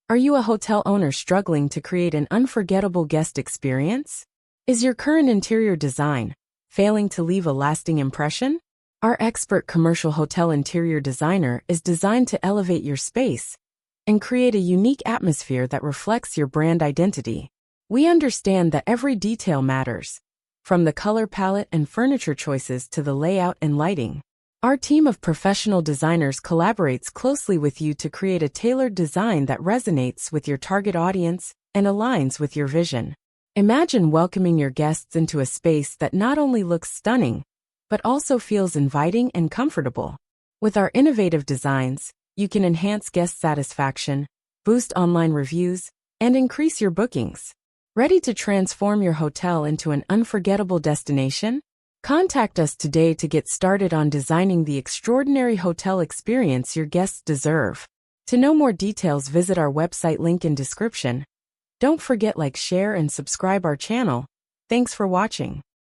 Are you a hotel owner struggling to create an unforgettable guest experience? Is your current interior design failing to leave a lasting impression? Our expert commercial hotel interior designer is designed to elevate your space and create a unique atmosphere that reflects your brand identity. We understand that every detail matters, from the color palette and furniture choices to the layout and lighting. Our team of professional designers collaborates closely with you to create a tailored design that resonates with your target audience and aligns with your vision. Imagine welcoming your guests into a space that not only looks stunning, but also feels inviting and comfortable. With our innovative designs, you can enhance guest satisfaction, boost online reviews, and increase your bookings. Ready to transform your hotel into an unforgettable destination? Contact us today to get started on designing the extraordinary hotel experience your guests deserve. To know more details, visit our website link in description. Don't forget, like, share, and subscribe our channel. Thanks for watching.